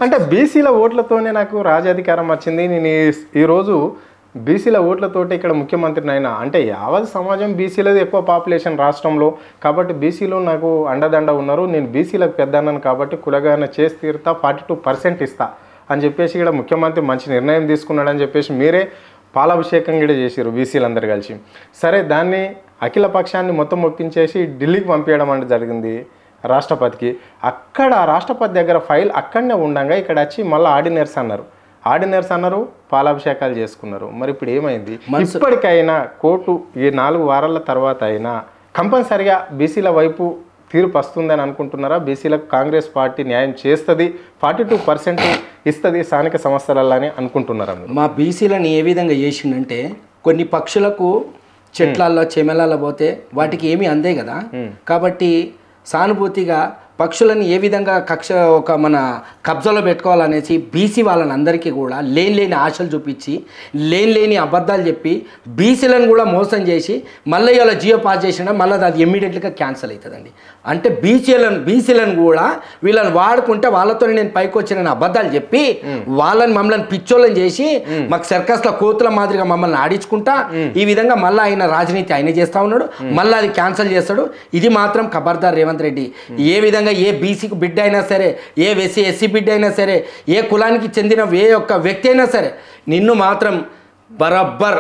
అంటే బీసీల ఓట్లతోనే నాకు రాజాధికారం వచ్చింది, నేను ఈరోజు బీసీల ఓట్లతోటి ఇక్కడ ముఖ్యమంత్రిని అయినా అంటే యావత్ సమాజం బీసీలది ఎక్కువ పాపులేషన్ రాష్ట్రంలో, కాబట్టి బీసీలో నాకు అండదండ ఉన్నారు, నేను బీసీలకు పెద్దన్నాను కాబట్టి కులగాన చేసి తీరుతా 42% ఇస్తా అని చెప్పేసి ఇక్కడ ముఖ్యమంత్రి మంచి నిర్ణయం తీసుకున్నాడని చెప్పేసి మీరే పాలాభిషేకం కూడా చేసారు బీసీలందరూ కలిసి. సరే, దాన్ని అఖిల పక్షాన్ని మొత్తం ఒప్పించేసి ఢిల్లీకి పంపించడం అంటే జరిగింది రాష్ట్రపతికి. అక్కడ రాష్ట్రపతి దగ్గర ఫైల్ అక్కడనే ఉండగా ఇక్కడ వచ్చి మళ్ళీ ఆర్డినర్స్ అన్నారు, పాలాభిషేకాలు చేసుకున్నారు. మరి ఇప్పుడు ఏమైంది? ఇప్పటికైనా కోర్టు ఈ 4 వారాల తర్వాత అయినా కంపల్సరిగా బీసీల వైపు తీర్పు వస్తుందని అనుకుంటున్నారా? బీసీలకు కాంగ్రెస్ పార్టీ న్యాయం చేస్తుంది, 42% ఇస్తుంది స్థానిక సంస్థలలో అని అనుకుంటున్నారా? మా బీసీలను ఏ విధంగా చేసిందంటే, కొన్ని పక్షులకు చెట్లల్లో చెమెలలో పోతే వాటికి ఏమీ అందే కదా, కాబట్టి సానుభూతిగా పక్షులను ఏ విధంగా మన కబ్జాలో పెట్టుకోవాలనేసి బీసీ వాళ్ళని అందరికీ కూడా లేని ఆశలు చూపించి లేని అబద్ధాలు చెప్పి బీసీలను కూడా మోసం చేసి మళ్ళీ ఇలా జియో పాస్ చేసినా మళ్ళీ అది ఇమ్మీడియట్గా క్యాన్సిల్ అవుతుందండి. అంటే బీసీలను కూడా వీళ్ళని వాడుకుంటే వాళ్ళతో నేను పైకి వచ్చిన అబద్ధాలు చెప్పి మమ్మల్ని పిచ్చోళ్ళని చేసి మాకు సర్కస్లో కోతుల మాదిరిగా మమ్మల్ని ఆడించుకుంటా ఈ విధంగా మళ్ళీ ఆయన రాజనీతి ఆయన చేస్తూ ఉన్నాడు, మళ్ళీ అది క్యాన్సిల్ చేస్తాడు. ఇది మాత్రం ఖబర్దార్ రేవంత్ రెడ్డి. ఏ విధంగా ఏ బీసీకి బిడ్డ అయినా సరే, ఏ ఎస్సీ బిడ్డ అయినా సరే, ఏ కులానికి చెందిన ఏ ఒక్క వ్యక్తి అయినా సరే, నిన్ను మాత్రం బరబ్బర్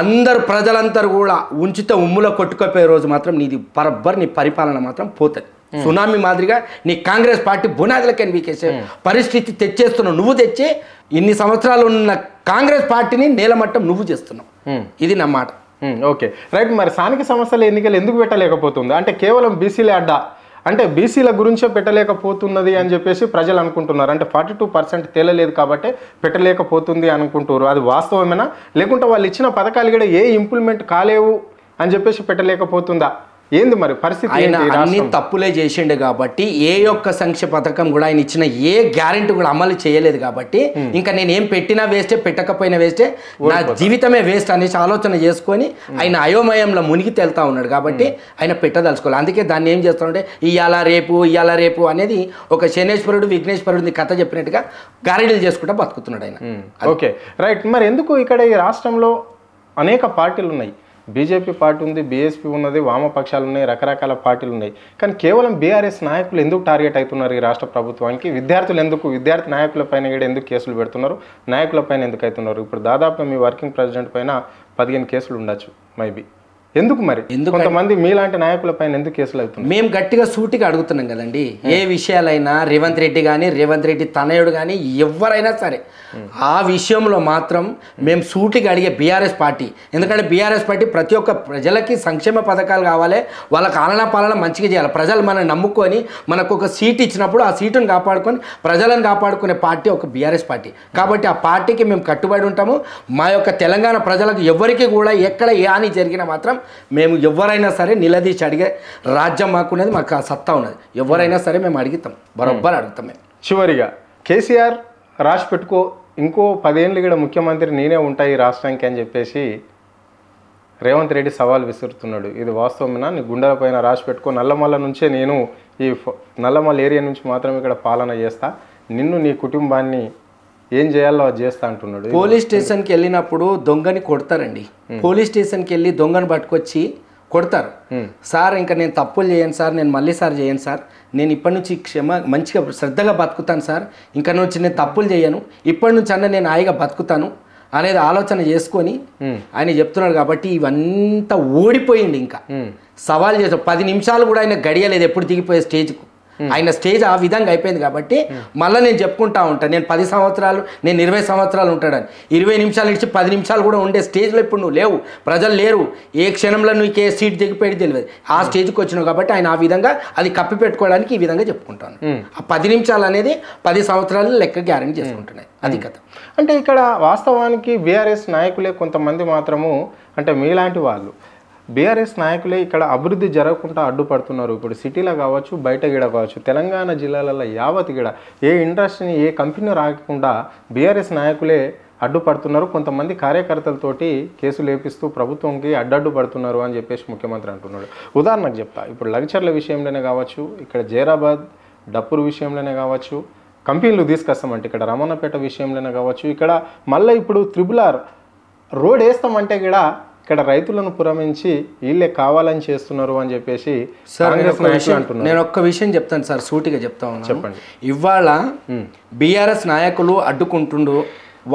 అందరు ప్రజలందరూ కూడా ఉంచితే ఉమ్ములో కొట్టుకోపోయే రోజు మాత్రం నీది బరబ్బర్ నీ పరిపాలన మాత్రం పోతుంది. సునామీ మాదిరిగా నీ కాంగ్రెస్ పార్టీ బునాదులకని వీకేసే పరిస్థితి తెచ్చేస్తున్నావు. నువ్వు తెచ్చి ఇన్ని సంవత్సరాలు ఉన్న కాంగ్రెస్ పార్టీని నేలమట్టం నువ్వు చేస్తున్నావు. ఇది నా మాట. Okay, right. మరి స్థానిక సంస్థల ఎన్నికలు ఎందుకు పెట్టలేకపోతుంది? అంటే కేవలం బీసీలే అడ్డా, అంటే బీసీల గురించే పెట్టలేకపోతున్నది అని చెప్పేసి ప్రజలు అనుకుంటున్నారు. అంటే 42% తేలలేదు కాబట్టి పెట్టలేకపోతుంది అనుకుంటారు. అది వాస్తవమేనా? లేకుంటే వాళ్ళు ఇచ్చిన పథకాలు కూడా ఏ ఇంప్లిమెంట్ కాలేవు అని చెప్పేసి పెట్టలేకపోతుందా? ఏంది మరి పరిస్థితి? ఆయన అన్ని తప్పులే చేసిండు కాబట్టి ఏ ఒక్క సంక్షేమ పథకం కూడా ఆయన ఇచ్చిన ఏ గ్యారెంటీ కూడా అమలు చేయలేదు కాబట్టి ఇంకా నేను ఏం పెట్టినా వేస్టే పెట్టకపోయినా వేస్టే, నా జీవితమే వేస్ట్ అనేసి ఆలోచన చేసుకొని ఆయన అయోమయంలో మునిగి తేలుతా ఉన్నాడు కాబట్టి ఆయన పెట్టదలుచుకోవాలి. అందుకే దాన్ని ఏం చేస్తామంటే ఇయ్యాల రేపు అనేది ఒక శనేశ్వరుడు విఘ్నేశ్వరుడిని కథ చెప్పినట్టుగా గారెడీలు చేసుకుంటా బతుకుతున్నాడు ఆయన. Okay, right. మరి ఎందుకు ఇక్కడ ఈ రాష్ట్రంలో అనేక పార్టీలు ఉన్నాయి? బీజేపీ పార్టీ ఉంది, బీఎస్పీ ఉన్నది, వామపక్షాలు ఉన్నాయి, రకరకాల పార్టీలు ఉన్నాయి. కానీ కేవలం బీఆర్ఎస్ నాయకులు ఎందుకు టార్గెట్ అవుతున్నారు ఈ రాష్ట్ర ప్రభుత్వానికి? విద్యార్థి నాయకులపైన కూడా ఎందుకు కేసులు పెడుతున్నారు? నాయకులపైన ఎందుకు అవుతున్నారు? ఇప్పుడు దాదాపు మీ వర్కింగ్ ప్రెసిడెంట్ పైన 15 కేసులు ఉండొచ్చు మేబీ. ఎందుకు మరి కొంతమంది మీలాంటి నాయకుల పైన ఎందుకు కేసులు అవుతుంది? మేము గట్టిగా సూటిగా అడుగుతున్నాం కదండి. ఏ విషయాలైనా రేవంత్ రెడ్డి కానీ, రేవంత్ రెడ్డి తనయుడు కానీ, ఎవరైనా సరే ఆ విషయంలో మాత్రం మేము సూటిగా అడిగే బీఆర్ఎస్ పార్టీ. ఎందుకంటే బీఆర్ఎస్ పార్టీ ప్రతి ఒక్క ప్రజలకి సంక్షేమ పథకాలు కావాలి, వాళ్ళకి ఆలనా పాలన మంచిగా చేయాలి. ప్రజలు మనల్ని నమ్ముకొని మనకు ఒక సీట్ ఇచ్చినప్పుడు ఆ సీటును కాపాడుకొని ప్రజలను కాపాడుకునే పార్టీ ఒక బీఆర్ఎస్ పార్టీ. కాబట్టి ఆ పార్టీకి మేము కట్టుబడి ఉంటాము. మా యొక్క తెలంగాణ ప్రజలకు ఎవరికి కూడా ఎక్కడ ఏ హాని జరిగినా మాత్రం మేము ఎవరైనా సరే నిలదీసి అడిగే రాజ్యం మాకున్నది, మాకు ఆ సత్తా ఉన్నది. ఎవరైనా సరే మేము అడుగుతాం, బరోబ్బర్ అడుగుతాం. మేము చివరిగా కేసీఆర్ రాసి పెట్టుకో, ఇంకో 10 ఏళ్ళు కూడా ముఖ్యమంత్రి నేనే ఉంటాయి ఈ రాష్ట్రానికి అని చెప్పేసి రేవంత్ రెడ్డి సవాల్ విసురుతున్నాడు. ఇది వాస్తవమేనా? నీ గుండెల పైన రాసి పెట్టుకో, నల్లమల్ల నుంచే నేను ఈ నల్లమల్ల ఏరియా నుంచి మాత్రం ఇక్కడ పాలన చేస్తా, నిన్ను నీ కుటుంబాన్ని ఏం చేయాలో అది చేస్తా అంటున్నాడు. పోలీస్ స్టేషన్కి వెళ్ళినప్పుడు దొంగని కొడతారండి. పోలీస్ స్టేషన్కి వెళ్ళి దొంగని పట్టుకొచ్చి కొడతారు. సార్ ఇంకా నేను తప్పులు చేయను సార్, నేను మళ్ళీ సార్ చేయను సార్, నేను ఇప్పటి నుంచి మంచిగా శ్రద్ధగా బతుకుతాను సార్, ఇంకా నుంచి నేను తప్పులు చేయను, ఇప్పటి నుంచి అన్న నేను హాయిగా బతుకుతాను అనేది ఆలోచన చేసుకొని ఆయన చెప్తున్నాడు. కాబట్టి ఇవంతా ఓడిపోయింది. ఇంకా సవాల్ చేసాం 10 నిమిషాలు కూడా ఆయన గడియలేదు ఎప్పుడు దిగిపోయే స్టేజ్కు. ఆయన స్టేజ్ ఆ విధంగా అయిపోయింది కాబట్టి మళ్ళీ నేను చెప్పుకుంటా ఉంటాను, నేను 10 సంవత్సరాలు, నేను 20 సంవత్సరాలు ఉంటాడని. 20 నిమిషాలు ఇచ్చి 10 నిమిషాలు కూడా ఉండే స్టేజ్లో ఇప్పుడు నువ్వు లేవు, ప్రజలు లేరు, ఏ క్షణంలో నువ్వు ఏ సీట్ దిగిపోయేది తెలియదు. ఆ స్టేజ్కి వచ్చినావు కాబట్టి ఆయన ఆ విధంగా అది కప్పి పెట్టుకోవడానికి ఈ విధంగా చెప్పుకుంటాను. ఆ 10 నిమిషాలు అనేది 10 సంవత్సరాలు లెక్క గ్యారెంటీ చేసుకుంటున్నాయి. అది కథ. అంటే ఇక్కడ వాస్తవానికి బీఆర్ఎస్ నాయకులే కొంతమంది మాత్రము, అంటే మీలాంటి వాళ్ళు బీఆర్ఎస్ నాయకులే ఇక్కడ అభివృద్ధి జరగకుండా అడ్డుపడుతున్నారు. ఇప్పుడు సిటీలో కావచ్చు, బయట గిడ కావచ్చు, తెలంగాణ జిల్లాలలో యావత్ గిడ ఏ ఇండస్ట్రీని ఏ కంపెనీ రాకుండా బీఆర్ఎస్ నాయకులే అడ్డుపడుతున్నారు. కొంతమంది కార్యకర్తలతోటి కేసులు లేపిస్తూ ప్రభుత్వంకి అడ్డడ్డు పడుతున్నారు అని చెప్పేసి ముఖ్యమంత్రి అంటున్నాడు. ఉదాహరణకు చెప్తా, ఇప్పుడు లగ్చర్ల విషయంలోనే కావచ్చు, ఇక్కడ జైరాబాద్ డప్పురు విషయంలోనే కావచ్చు, కంపెనీలు తీసుకొస్తామంటే ఇక్కడ రమణపేట విషయంలోనే కావచ్చు, ఇక్కడ మళ్ళీ ఇప్పుడు త్రిబుల్-ఆర్ రోడ్ వేస్తామంటే కూడా ఇక్కడ రైతులను పురమించి వీళ్ళే కావాలని చేస్తున్నారు అని చెప్పేసి కాంగ్రెస్ నాయకులు అంటున్నారు. నేను ఒక్క విషయం చెప్తాను సార్, సూటిగా చెప్తా ఉన్నాను. చెప్పండి. ఇవాళ బీఆర్ఎస్ నాయకులు అడ్డుకుంటుండు,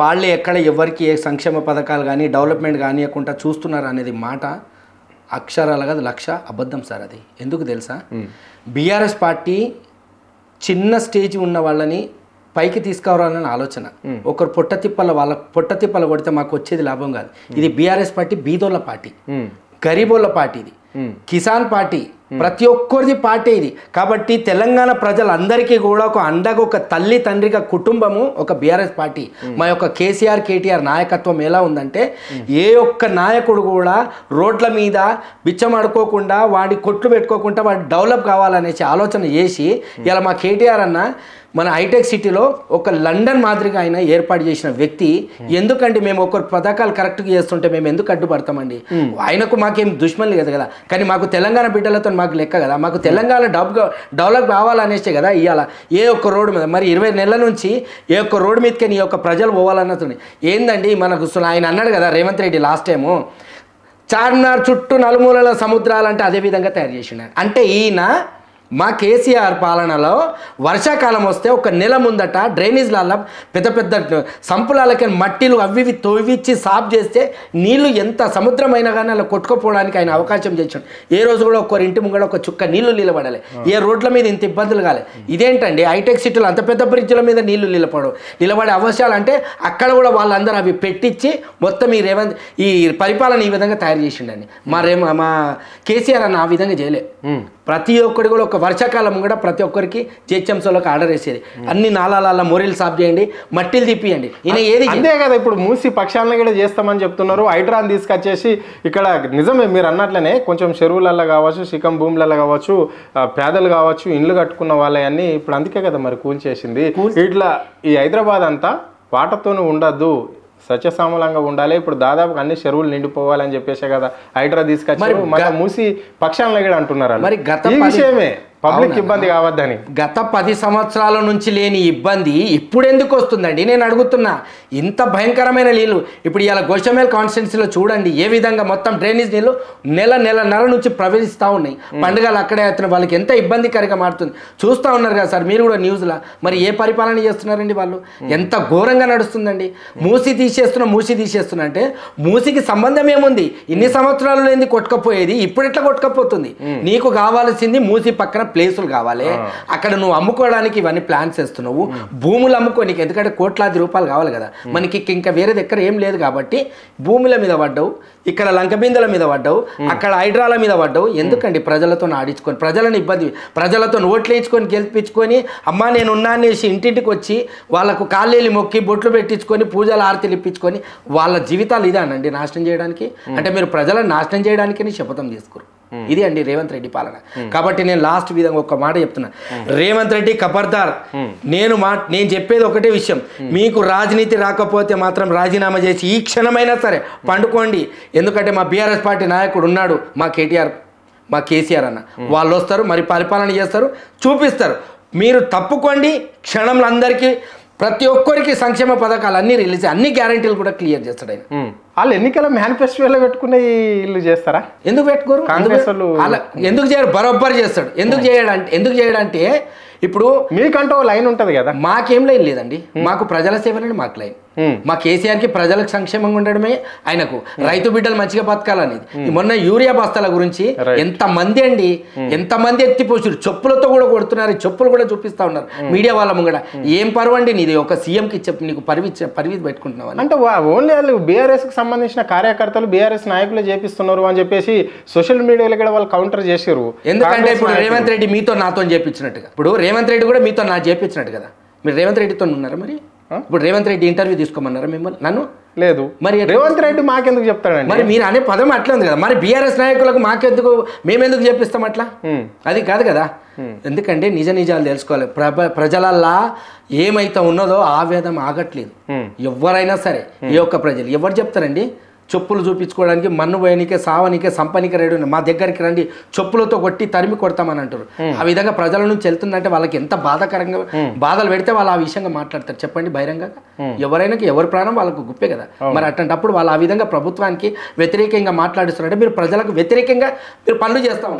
వాళ్ళే ఎక్కడ ఎవరికి ఏ సంక్షేమ పథకాలు కానీ డెవలప్మెంట్ కానియకుండా చూస్తున్నారు అనేది మాట అక్షరాలు కాదు, లక్ష అబద్ధం సార్. అది ఎందుకు తెలుసా? బీఆర్ఎస్ పార్టీ చిన్న స్టేజ్ ఉన్న వాళ్ళని పైకి తీసుకురావాలని ఆలోచన. ఒకరు వాళ్ళ పొట్ట తిప్పల కొడితే మాకు వచ్చేది లాభం కాదు. ఇది బీఆర్ఎస్ పార్టీ బీదోళ్ళ పార్టీ, గరీబోళ్ళ పార్టీ, ఇది కిసాన్ పార్టీ, ప్రతి ఒక్కరిది పార్టీ ఇది. కాబట్టి తెలంగాణ ప్రజలందరికీ కూడా ఒక అండగా ఒక తల్లి తండ్రిగా కుటుంబము ఒక బీఆర్ఎస్ పార్టీ. మా యొక్క కేసీఆర్ కేటీఆర్ నాయకత్వం ఎలా ఉందంటే ఏ ఒక్క నాయకుడు కూడా రోడ్ల మీద బిచ్చం అడుకోకుండా వాడి కొట్లు పెట్టుకోకుండా వాడి డెవలప్ కావాలనేసి ఆలోచన చేసి ఇలా మా కేటీఆర్ అన్న మన హైటెక్ సిటీలో ఒక లండన్ మాదిరిగా ఆయన ఏర్పాటు చేసిన వ్యక్తి. ఎందుకంటే మేము ఒకరు పథకాలు కరెక్ట్గా చేస్తుంటే మేము ఎందుకు అడ్డుపడతామండి? ఆయనకు మాకేం దుష్మన్ లేదు కదా, కానీ మాకు తెలంగాణ బిడ్డలతో మాకు లెక్క కదా. మాకు తెలంగాణ డెవలప్ కావాలనేస్తే కదా ఇవాళ ఏ ఒక్క రోడ్డు మీద మరి 20 నెలల నుంచి ఏ ఒక్క రోడ్డు మీదకే నీ యొక్క ప్రజలు పోవాలన్నది ఏందండి మనకు. ఆయన అన్నాడు కదా రేవంత్ రెడ్డి లాస్ట్ టైము, చార్మినార్ చుట్టూ నలుమూలల సముద్రాలంటే అదే విధంగా తయారు చేసిండు. అంటే ఈయన మా కేసీఆర్ పాలనలో వర్షాకాలం వస్తే ఒక నెల ముందట డ్రైనేజ్లలో పెద్ద పెద్ద సంపులాలకి మట్టిలు అవి తవ్విచ్చి సాఫ్ చేస్తే నీళ్లు ఎంత సముద్రమైనా కానీ అలా కొట్టుకుపోవడానికి ఆయన అవకాశం చేశాడు. ఏ రోజు కూడా ఒక్కరి ఇంటి ముంగడ ఒక చుక్క నీళ్లు నిలబడాలి, ఏ రోడ్ల మీద ఇంత ఇబ్బందులు కాలే. ఇదేంటండి హైటెక్ సిటీలో అంత పెద్ద బ్రిడ్జ్ల మీద నీళ్లు నిలబడే అవసరాలు అంటే అక్కడ కూడా వాళ్ళందరూ అవి పెట్టించి మొత్తం ఈ పరిపాలన ఈ విధంగా తయారు చేసిండండి. మా కేసీఆర్ అన్న ఆ విధంగా చేయలే. ప్రతి ఒక్కటి కూడా ఒక వర్షాకాలం కూడా ప్రతి ఒక్కరికి జిహెచ్ఎంసీలోకి ఆర్డర్ వేసేది, అన్ని నాలాల మొరీలు సాఫ్ చేయండి, మట్టిలు తిప్పియండి. ఈయన ఏది అంతే కదా. ఇప్పుడు మూసి పక్షాలను కూడా చేస్తామని చెప్తున్నారు. హైడ్రాన్ తీసుకొచ్చేసి ఇక్కడ నిజమే మీరు అన్నట్లనే కొంచెం చెరువులలో కావచ్చు, శిఖం భూములలో కావచ్చు, పేదలు కావచ్చు, ఇండ్లు కట్టుకున్న వాళ్ళని ఇప్పుడు అందుకే కదా మరి కూల్చేసింది. ఇట్లా ఈ హైదరాబాద్ అంతా వాటర్తోనే ఉండద్దు, సత్యసామలంగా ఉండాలి. ఇప్పుడు దాదాపు అన్ని చెరువులు నిండిపోవాలని చెప్పేసే కదా హైడ్రా తీసుకొచ్చి మన మూసి పక్షాలను కూడా అంటున్నారు. మరి ఈ విషయమే పబ్లిక్ ఇబ్బంది కావద్దని. గత 10 సంవత్సరాల నుంచి లేని ఇబ్బంది ఇప్పుడు ఎందుకు వస్తుందండి నేను అడుగుతున్నా. ఇంత భయంకరమైన నీళ్ళు ఇప్పుడు ఇలా గోషమేల్ కాన్స్టిట్యున్సీలో చూడండి ఏ విధంగా మొత్తం డ్రైనేజ్ నీళ్ళు నెల నుంచి ప్రవేశిస్తూ ఉన్నాయి. పండుగలు అక్కడే అవుతున్నాయి, వాళ్ళకి ఎంత ఇబ్బందికరంగా మారుతుంది చూస్తూ ఉన్నారు కదా సార్ మీరు కూడా న్యూస్లో. మరి ఏ పరిపాలన చేస్తున్నారండి వాళ్ళు? ఎంత ఘోరంగా నడుస్తుందండి. మూసి తీసేస్తున్నా అంటే మూసికి సంబంధం ఏముంది? ఇన్ని సంవత్సరాలు లేని కొట్టుకపోయేది ఇప్పుడు ఎట్లా కొట్టుకపోతుంది? నీకు కావాల్సింది మూసి పక్కన ప్లేసులు కావాలి, అక్కడ నువ్వు అమ్ముకోవడానికి ఇవన్నీ ప్లాన్స్ చేస్తున్నావు. భూములు అమ్ముకోనికి ఎందుకంటే కోట్లాది రూపాయలు కావాలి కదా మనకి, ఇంకా వేరేది ఎక్కడ ఏం లేదు. కాబట్టి భూముల మీద పడ్డావు, ఇక్కడ లంకబిందెల మీద పడ్డావు, అక్కడ హైడ్రాల మీద పడ్డావు. ఎందుకండి ప్రజలతో ఆడించుకొని ప్రజలను ఇబ్బంది, ప్రజలతో ఓట్లు వేయించుకొని గెలిపించుకొని అమ్మా నేను ఉన్నా అనేసి ఇంటింటికి వచ్చి వాళ్ళకు కాళ్ళేలి మొక్కి బొట్లు పెట్టించుకొని పూజలు ఆరతిలు ఇప్పించుకొని వాళ్ళ జీవితాలు ఇదానండి నాశనం చేయడానికి. అంటే మీరు ప్రజలను నాశనం చేయడానికి శపథం తీసుకోరు. ఇది అండి రేవంత్ రెడ్డి పాలన. కాబట్టి నేను లాస్ట్ విధంగా ఒక మాట చెప్తున్నా, రేవంత్ రెడ్డి ఖబర్దార్. నేను చెప్పేది ఒకటే విషయం, మీకు రాజనీతి రాకపోతే మాత్రం రాజీనామా చేసి ఈ క్షణమైనా సరే పండుకోండి. ఎందుకంటే మా బీఆర్ఎస్ పార్టీ నాయకుడు ఉన్నాడు, మా కేసీఆర్ అన్న, వాళ్ళు వస్తారు మరి పరిపాలన చేస్తారు, చూపిస్తారు. మీరు తప్పుకోండి, క్షణంలో అందరికీ ప్రతి ఒక్కరికి సంక్షేమ పథకాలు అన్ని రిలీజ్, అన్ని గ్యారంటీలు కూడా క్లియర్ చేస్తాడు ఆయన. వాళ్ళు ఎన్నికల మేనిఫెస్టోలో పెట్టుకునే ఇల్లు చేస్తారా? ఎందుకు పెట్టుకోరు? కాంగ్రెస్ వాళ్ళు ఎందుకు చేయరు? బరోబ్బర్ చేస్తాడు. ఎందుకు చేయడంటే ఇప్పుడు మీకంటూ లైన్ ఉంటుంది కదా, మాకేం లైన్ లేదండి. మాకు ప్రజల సేవలని మాకు లైన్. మా కేసీఆర్కి ప్రజలకు సంక్షేమంగా ఉండడమే ఆయనకు, రైతు బిడ్డలు మంచిగా బతకాలనేది. మొన్న యూరియా బస్తాల గురించి ఎంతమంది ఎత్తిపోసారు, చెప్పులతో కూడా కొడుతున్నారు, చెప్పులు కూడా చూపిస్తా ఉన్నారు మీడియా వాళ్ళ ముంగడ. ఏం పర్వండి నీది? ఒక సీఎంకి చెప్పి నీకు పరివిధి పెట్టుకుంటున్నావు అంటే ఓన్లీ వాళ్ళు బీఆర్ఎస్ కి సంబంధించిన కార్యకర్తలు బీఆర్ఎస్ నాయకులు చేపిస్తున్నారు అని చెప్పేసి సోషల్ మీడియాలో కూడా వాళ్ళు కౌంటర్ చేశారు. ఎందుకంటే ఇప్పుడు రేవంత్ రెడ్డి మీతో నాతో చేపించినట్టుగా, ఇప్పుడు రేవంత్ రెడ్డి కూడా మీతో నా చేపించినట్టు కదా. మీరు రేవంత్ రెడ్డితో ఉన్నారా? మరి ఇప్పుడు రేవంత్ రెడ్డి ఇంటర్వ్యూ తీసుకోమన్నారా మిమ్మల్ని? నన్ను లేదు. మరి రేవంత్ రెడ్డి మాకెందుకు చెప్తాడండి? మరి మీరు అనే పదం అట్లా ఉంది కదా. మరి బీఆర్ఎస్ నాయకులకు మాకెందుకు, మేమెందుకు చెప్పిస్తాం అట్లా? అది కాదు కదా. ఎందుకంటే నిజాలు తెలుసుకోవాలి. ప్రజలల్లా ఏమైతే ఉన్నదో ఆవేదం ఆగట్లేదు. ఎవరైనా సరే ఏ ఒక్క ప్రజలు ఎవరు చెప్తారండి? చెప్పులు చూపించుకోవడానికి మన్ను పోయనికే సావనికే సంపనికే రెడీ ఉన్నాయి, మా దగ్గరికి రండి చెప్పులతో కొట్టి తరిమి కొడతామని అంటారు. ఆ విధంగా ప్రజల నుంచి వెళ్తుందంటే వాళ్ళకి ఎంత బాధాకరంగా బాధలు పెడితే వాళ్ళు ఆ విషయంగా మాట్లాడతారు చెప్పండి బహిరంగంగా. ఎవరైనా ఎవరి ప్రాణం వాళ్ళకు గుప్పే కదా. మరి అట్లాంటప్పుడు వాళ్ళు ఆ విధంగా ప్రభుత్వానికి వ్యతిరేకంగా మాట్లాడిస్తున్నారంటే మీరు ప్రజలకు వ్యతిరేకంగా మీరు పనులు చేస్తూ ఉంటారు.